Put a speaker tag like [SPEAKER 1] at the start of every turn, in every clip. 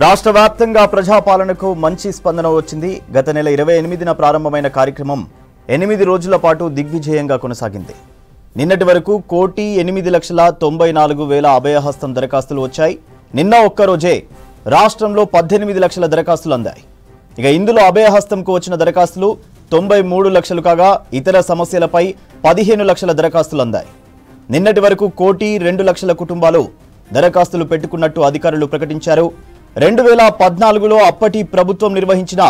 [SPEAKER 1] రాష్ట్ర వ్యాప్తంగా ప్రజాపాలనకు మంచి స్పందన వచ్చింది. గత నెల 28న ప్రారంభమైన కార్యక్రమం 8 రోజుల పాటు దిగ్విజయంగా కొనసాగింది. నిన్నటి వరకు 1,8,94,000 అభయహస్తం దరఖాస్తులు వచ్చాయి. నిన్న ఒక్కరోజే రాష్ట్రంలో 18 లక్షల దరఖాస్తులు అందాయి. ఇక ఇందులో అభయహస్తంకు వచ్చిన దరఖాస్తులు 93 లక్షలు కాగా ఇతర సమస్యలపై 15 లక్షల దరఖాస్తులు అందాయి. నిన్నటి వరకు 1,02,00,000 కుటుంబాలు దరఖాస్తులు పెట్టుకున్నట్టు అధికారులు ప్రకటించారు. 2014లో అప్పటి ప్రభుత్వం నిర్వహించిన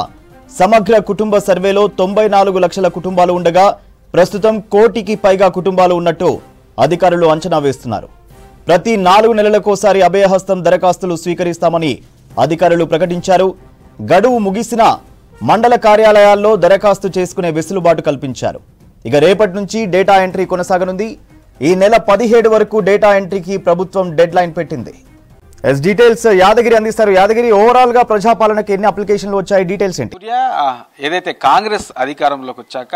[SPEAKER 1] సమగ్ర కుటుంబ సర్వేలో 94 లక్షల కుటుంబాలు ఉండగా ప్రస్తుతం 1 కోటికి పైగా కుటుంబాలు ఉన్నట్టు అధికారులు అంచనా వేస్తున్నారు. ప్రతి 4 నెలలకోసారి అభయహస్తం దరఖాస్తులు స్వీకరిస్తామని అధికారులు ప్రకటించారు. గడువు ముగిసిన మండల కార్యాలయాల్లో దరఖాస్తు చేసుకునే వెసులుబాటు కల్పించారు. ఇక రేపటి నుంచి డేటా ఎంట్రీ కొనసాగనుంది. ఈ నెల 17 వరకు డేటా ఎంట్రీకి ప్రభుత్వం డెడ్ లైన్ పెట్టింది. డీటెయిల్స్ యాదగిరి అందిస్తారు. యాదగిరి, ఓవరాల్ గా ప్రజాపాలనకి ఎన్ని అప్లికేషన్లు వచ్చాయి, డీటెయిల్స్ ఏంటి?
[SPEAKER 2] ఏదైతే కాంగ్రెస్ అధికారంలోకి వచ్చాక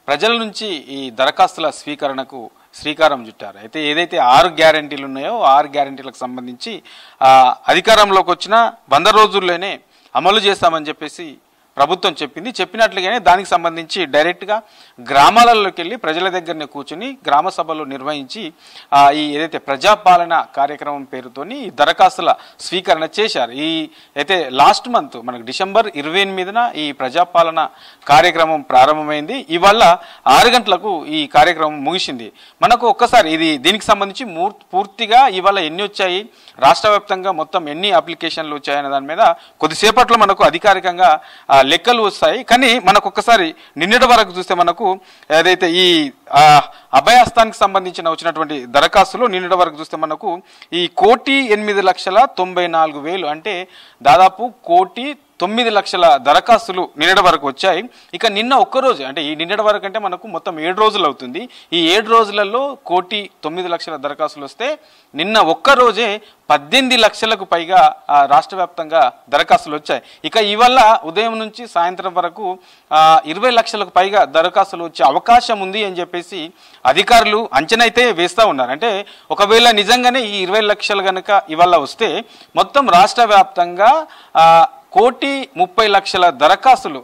[SPEAKER 2] ప్రజల నుంచి ఈ దరఖాస్తుల స్వీకరణకు శ్రీకారం చుట్టారు. అయితే ఏదైతే 6 గ్యారంటీలు ఉన్నాయో 6 గ్యారంటీలకు సంబంధించి అధికారంలోకి వచ్చిన 100 రోజుల్లోనే అమలు చేస్తామని చెప్పేసి ప్రభుత్వం చెప్పినట్లుగానే దానికి సంబంధించి డైరెక్ట్గా గ్రామాలలోకి వెళ్ళి ప్రజల దగ్గరనే కూర్చుని గ్రామ సభలు నిర్వహించి ఈ ఏదైతే ప్రజాపాలన కార్యక్రమం పేరుతోని దరఖాస్తుల స్వీకరణ చేశారు. ఈ అయితే లాస్ట్ మంత్ మనకు డిసెంబర్ 28న ఈ ప్రజాపాలన కార్యక్రమం ప్రారంభమైంది. ఇవాళ 6 గంటలకు ఈ కార్యక్రమం ముగిసింది. మనకు ఒక్కసారి దీనికి సంబంధించి పూర్తిగా ఇవాళ ఎన్ని వచ్చాయి, రాష్ట్ర వ్యాప్తంగా మొత్తం ఎన్ని అప్లికేషన్లు వచ్చాయనే దాని మీద కొద్దిసేపట్లో మనకు అధికారికంగా లెక్కలు వస్తాయి. కానీ మనకు ఒక్కసారి నిన్నటి వరకు చూస్తే మనకు ఏదైతే ఈ అభయహస్తానికి సంబంధించిన వచ్చినటువంటి దరఖాస్తులు నిన్నటి వరకు చూస్తే మనకు ఈ 1,08,94,000 అంటే దాదాపు 1,09,00,000 దరఖాస్తులు నిన్నటి వరకు వచ్చాయి. ఇక నిన్న ఒక్కరోజు అంటే ఈ నిన్నటి వరకు అంటే మనకు మొత్తం 7 రోజులు అవుతుంది. ఈ 7 రోజులలో 1,09,00,000 దరఖాస్తులు వస్తే నిన్న ఒక్కరోజే 18 లక్షలకు పైగా రాష్ట్ర వ్యాప్తంగా దరఖాస్తులు వచ్చాయి. ఇక ఇవాళ ఉదయం నుంచి సాయంత్రం వరకు 20 లక్షలకు పైగా దరఖాస్తులు వచ్చే అవకాశం ఉంది అని చెప్పేసి అధికారులు అంచనా అయితే వేస్తూ ఉన్నారు. అంటే ఒకవేళ నిజంగానే ఈ 20 లక్షలు కనుక ఇవాళ వస్తే మొత్తం రాష్ట్ర వ్యాప్తంగా 1,30,00,000 దరఖాస్తులు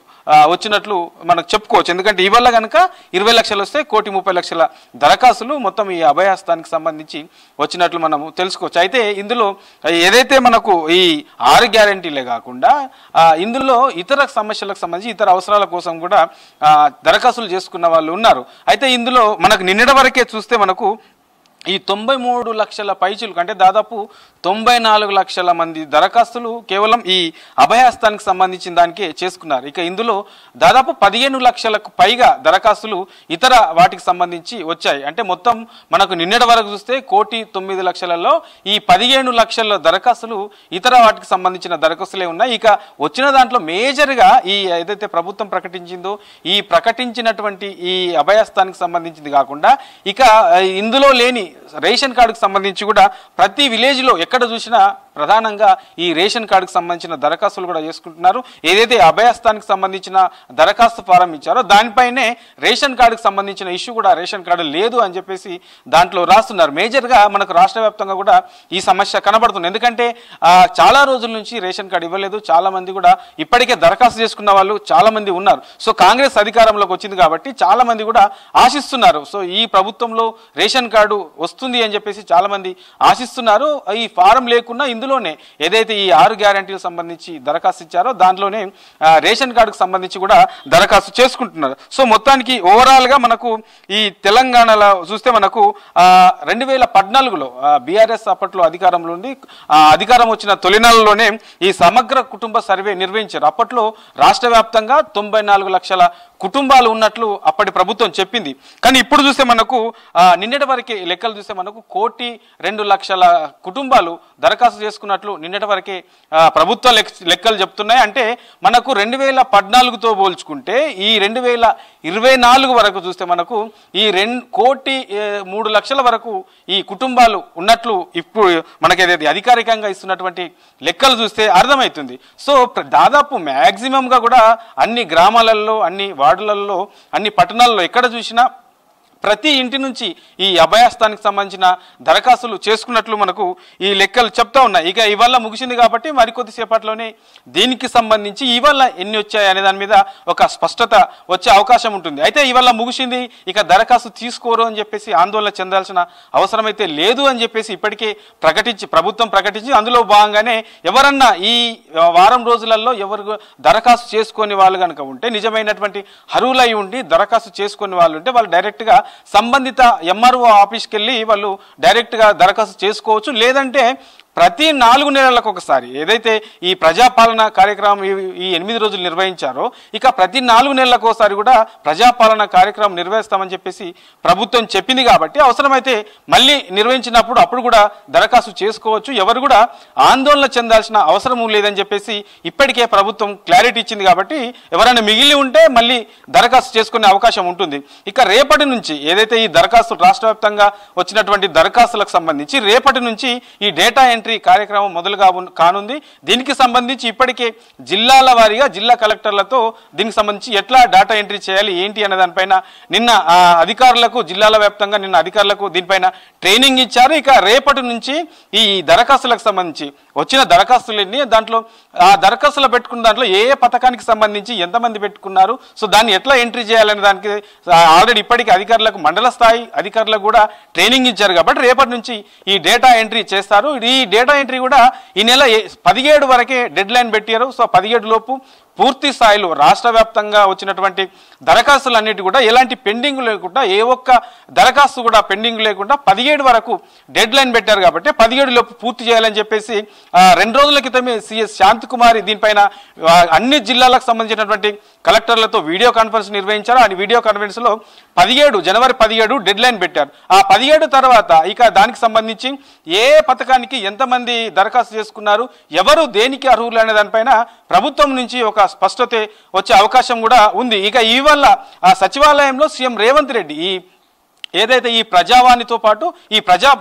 [SPEAKER 2] వచ్చినట్లు మనకు చెప్పుకోవచ్చు. ఎందుకంటే ఇవాళ కనుక 20 లక్షలు వస్తే 1,30,00,000 దరఖాస్తులు మొత్తం ఈ అభయహస్తానికి సంబంధించి వచ్చినట్లు మనము తెలుసుకోవచ్చు. అయితే ఇందులో ఏదైతే మనకు ఈ 6 గ్యారంటీలే కాకుండా ఇందులో ఇతర సమస్యలకు సంబంధించి ఇతర అవసరాల కోసం కూడా దరఖాస్తులు చేసుకున్న వాళ్ళు ఉన్నారు. అయితే ఇందులో మనకు నిన్నటి వరకే చూస్తే మనకు ఈ 93 లక్షల పైచులకు అంటే దాదాపు 94 లక్షల మంది దరఖాస్తులు కేవలం ఈ అభయహస్తానికి సంబంధించిన దానికే చేసుకున్నారు. ఇక ఇందులో దాదాపు 15 లక్షలకు పైగా దరఖాస్తులు ఇతర వాటికి సంబంధించి వచ్చాయి. అంటే మొత్తం మనకు నిన్నటి వరకు చూస్తే 1,09,00,000లో ఈ 15 లక్షల దరఖాస్తులు ఇతర వాటికి సంబంధించిన దరఖాస్తులే ఉన్నాయి. ఇక వచ్చిన దాంట్లో మేజర్గా ఈ ఏదైతే ప్రభుత్వం ప్రకటించిందో ఈ ప్రకటించినటువంటి ఈ అభయహస్తానికి సంబంధించింది కాకుండా ఇక ఇందులో లేని రేషన్ కార్డుకు సంబంధించి కూడా ప్రతి విలేజ్లో ఎక్కడ చూసినా ప్రధానంగా ఈ రేషన్ కార్డుకు సంబంధించిన దరఖాస్తులు కూడా చేసుకుంటున్నారు. ఏదైతే అభయహస్తానికి సంబంధించిన దరఖాస్తు ఫారం ఇచ్చారో దానిపైనే రేషన్ కార్డుకు సంబంధించిన ఇష్యూ కూడా రేషన్ కార్డు లేదు అని చెప్పేసి దాంట్లో రాస్తున్నారు. మేజర్గా మనకు రాష్ట్ర వ్యాప్తంగా కూడా ఈ సమస్య కనబడుతుంది. ఎందుకంటే చాలా రోజుల నుంచి రేషన్ కార్డు ఇవ్వలేదు. చాలా మంది కూడా ఇప్పటికే దరఖాస్తు చేసుకున్న వాళ్ళు చాలా మంది ఉన్నారు. సో కాంగ్రెస్ అధికారంలోకి వచ్చింది కాబట్టి చాలా మంది కూడా ఆశిస్తున్నారు. సో ఈ ప్రభుత్వంలో రేషన్ కార్డు వస్తుంది అని చెప్పేసి చాలా మంది ఆశిస్తున్నారు. ఈ ఫారం లేకుండా ఇందులోనే ఏదైతే ఈ 6 గ్యారంటీలకు సంబంధించి దరఖాస్తు ఇచ్చారో దాంట్లోనే రేషన్ కార్డుకు సంబంధించి కూడా దరఖాస్తు చేసుకుంటున్నారు. సో మొత్తానికి ఓవరాల్ గా మనకు ఈ తెలంగాణలో చూస్తే మనకు 2014లో బీఆర్ఎస్ అప్పట్లో అధికారంలో ఉంది. అధికారం వచ్చిన తొలి నెలలోనే ఈ సమగ్ర కుటుంబ సర్వే నిర్వహించారు. అప్పట్లో రాష్ట్ర వ్యాప్తంగా 94 లక్షల కుటుంబాలు ఉన్నట్లు అప్పటి ప్రభుత్వం చెప్పింది. కానీ ఇప్పుడు చూస్తే మనకు నిన్నటి వరకే లెక్కలు చూస్తే మనకు 1,02,00,000 కుటుంబాలు దరఖాస్తు చేసుకున్నట్లు నిన్నటి వరకే ప్రభుత్వ లెక్కలు చెప్తున్నాయి. అంటే మనకు 2014తో పోల్చుకుంటే ఈ 2024 వరకు చూస్తే మనకు ఈ 1,03,00,000 వరకు ఈ కుటుంబాలు ఉన్నట్లు ఇప్పుడు మనకేదైతే అధికారికంగా ఇస్తున్నటువంటి లెక్కలు చూస్తే అర్థమవుతుంది. సో దాదాపు మ్యాక్సిమంగా కూడా అన్ని గ్రామాలలో, అన్ని వార్డులలో, అన్ని పట్టణాల్లో ఎక్కడ చూసినా ప్రతి ఇంటి నుంచి ఈ అభయహస్తానికి సంబంధించిన దరఖాస్తులు చేసుకున్నట్లు మనకు ఈ లెక్కలు చెప్తా ఉన్నాయి. ఇక ఇవాళ ముగిసింది కాబట్టి మరికొద్దిసేపట్లోనే దీనికి సంబంధించి ఇవాళ ఎన్ని వచ్చాయి అనే దాని మీద ఒక స్పష్టత వచ్చే అవకాశం ఉంటుంది. అయితే ఇవాళ ముగిసింది, ఇక దరఖాస్తు తీసుకోరు అని చెప్పేసి ఆందోళన చెందాల్సిన అవసరం అయితే లేదు అని చెప్పేసి ఇప్పటికే ప్రభుత్వం ప్రకటించి అందులో భాగంగానే ఎవరన్నా ఈ వారం రోజులలో ఎవరు దరఖాస్తు చేసుకునే వాళ్ళు కనుక ఉంటే, నిజమైనటువంటి అర్హులై ఉండి దరఖాస్తు చేసుకునే వాళ్ళు ఉంటే వాళ్ళు డైరెక్ట్గా సంబంధిత ఎంఆర్ఓ ఆఫీస్కి వెళ్ళి వాళ్ళు డైరెక్ట్గా దరఖాస్తు చేసుకోవచ్చు. లేదంటే ప్రతి 4 నెలలకు ఒకసారి ఏదైతే ఈ ప్రజాపాలన కార్యక్రమం ఈ 8 రోజులు నిర్వహించారో, ఇక ప్రతి 4 నెలలకు ఒకసారి కూడా ప్రజాపాలన కార్యక్రమం నిర్వహిస్తామని చెప్పేసి ప్రభుత్వం చెప్పింది. కాబట్టి అవసరమైతే మళ్ళీ నిర్వహించినప్పుడు అప్పుడు కూడా దరఖాస్తు చేసుకోవచ్చు. ఎవరు కూడా ఆందోళన చెందాల్సిన అవసరం లేదని చెప్పేసి ఇప్పటికే ప్రభుత్వం క్లారిటీ ఇచ్చింది. కాబట్టి ఎవరైనా మిగిలి ఉంటే మళ్ళీ దరఖాస్తు చేసుకునే అవకాశం ఉంటుంది. ఇక రేపటి నుంచి ఏదైతే ఈ దరఖాస్తు రాష్ట్ర వ్యాప్తంగా వచ్చినటువంటి దరఖాస్తులకు సంబంధించి రేపటి నుంచి ఈ డేటా కార్యక్రమం మొదలుగా కానుంది. దీనికి సంబంధించి ఇప్పటికే జిల్లాల వారీగా జిల్లా కలెక్టర్లతో దీనికి సంబంధించి ఎట్లా డేటా ఎంట్రీ చేయాలి ఏంటి అనే దానిపైన నిన్న అధికారులకు జిల్లాల వ్యాప్తంగా అధికారులకు దీనిపైన ట్రైనింగ్ ఇచ్చారు. ఇక రేపటి నుంచి ఈ దరఖాస్తులకు సంబంధించి వచ్చిన దరఖాస్తులన్నీ దాంట్లో ఆ దరఖాస్తులు పెట్టుకున్న దాంట్లో ఏ పథకానికి సంబంధించి ఎంతమంది పెట్టుకున్నారు, సో దాన్ని ఎట్లా ఎంట్రీ చేయాలనే దానికి ఆల్రెడీ ఇప్పటికీ అధికారులకు మండల స్థాయి అధికారులకు కూడా ట్రైనింగ్ ఇచ్చారు. కాబట్టి రేపటి నుంచి ఈ డేటా ఎంట్రీ చేస్తారు. ఈ డేటా ఎంట్రీ కూడా ఈ నెల 17 వరకే డెడ్ లైన్ పెట్టారు. సో 17 లోపు పూర్తి స్థాయిలో రాష్ట్ర వ్యాప్తంగా వచ్చినటువంటి దరఖాస్తులన్నిటి కూడా ఎలాంటి పెండింగ్ లేకుండా, ఏ ఒక్క దరఖాస్తు కూడా పెండింగ్ లేకుండా 17 వరకు డెడ్ లైన్ పెట్టారు. కాబట్టి 17 లోపు పూర్తి చేయాలని చెప్పేసి 2 రోజుల క్రితమే సిఎస్ శాంతికుమారి దీనిపైన అన్ని జిల్లాలకు సంబంధించినటువంటి కలెక్టర్లతో వీడియో కాన్ఫరెన్స్ నిర్వహించారు. ఆ వీడియో కాన్ఫరెన్స్ లో జనవరి 17 డెడ్ లైన్ పెట్టారు. ఆ 17 తర్వాత ఇక దానికి సంబంధించి ఏ పథకానికి ఎంతమంది దరఖాస్తు చేసుకున్నారు, ఎవరు దేనికి అర్హులు అనే దానిపైన ప్రభుత్వం నుంచి ఒక స్పష్టత వచ్చే అవకాశం కూడా ఉంది. ఇక ఇవల్ల ఆ సచివాలయంలో సీఎం రేవంత్ రెడ్డి ఏదైతే ఈ ప్రజావాణితో పాటు ఈ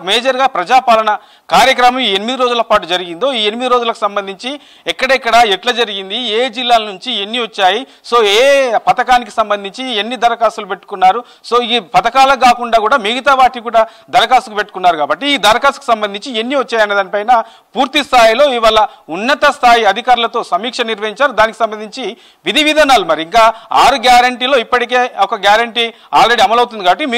[SPEAKER 2] మేజర్గా ప్రజాపాలన కార్యక్రమం ఈ 8 రోజుల పాటు జరిగిందో, ఈ 8 రోజులకు సంబంధించి ఎక్కడెక్కడ ఎట్లా జరిగింది, ఏ జిల్లాల నుంచి ఎన్ని వచ్చాయి, సో ఏ పథకానికి సంబంధించి ఎన్ని దరఖాస్తులు పెట్టుకున్నారు, సో ఈ పథకాలకు కాకుండా కూడా మిగతా వాటికి కూడా దరఖాస్తుకు పెట్టుకున్నారు. కాబట్టి ఈ దరఖాస్తుకు సంబంధించి ఎన్ని వచ్చాయనే దానిపైన పూర్తి స్థాయిలో ఇవాళ ఉన్నత స్థాయి అధికారులతో సమీక్ష నిర్వహించారు. దానికి సంబంధించి విధి విధానాలు మరి ఇంకా 6 గ్యారంటీలో ఇప్పటికే ఒక గ్యారంటీ ఆల్రెడీ అమలవుతుంది. కాబట్టి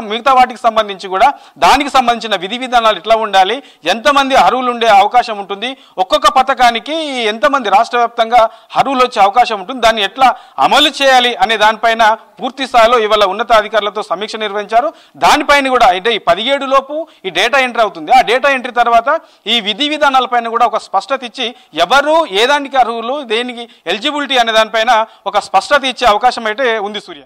[SPEAKER 2] మిగతా వాటికి సంబంధించి కూడా దానికి సంబంధించిన విధి విధానాలు ఎట్లా ఉండాలి, ఎంతమంది అర్హులు ఉండే అవకాశం ఉంటుంది, ఒక్కొక్క పథకానికి ఎంతమంది రాష్ట్ర వ్యాప్తంగా అర్హులు వచ్చే అవకాశం ఉంటుంది, దాన్ని ఎట్లా అమలు చేయాలి అనే దానిపైన పూర్తి స్థాయిలో ఇవాళ ఉన్నతాధికారులతో సమీక్ష నిర్వహించారు. దానిపైన కూడా అంటే ఈ 17 లోపు ఈ డేటా ఎంట్రీ అవుతుంది. ఆ డేటా ఎంట్రీ తర్వాత ఈ విధి విధానాలపైన కూడా ఒక స్పష్టత ఇచ్చి ఎవరు ఏ దానికి అర్హులు, దేనికి ఎలిజిబిలిటీ అనే దానిపైన ఒక స్పష్టత ఇచ్చే అవకాశం అయితే ఉంది. సూర్య.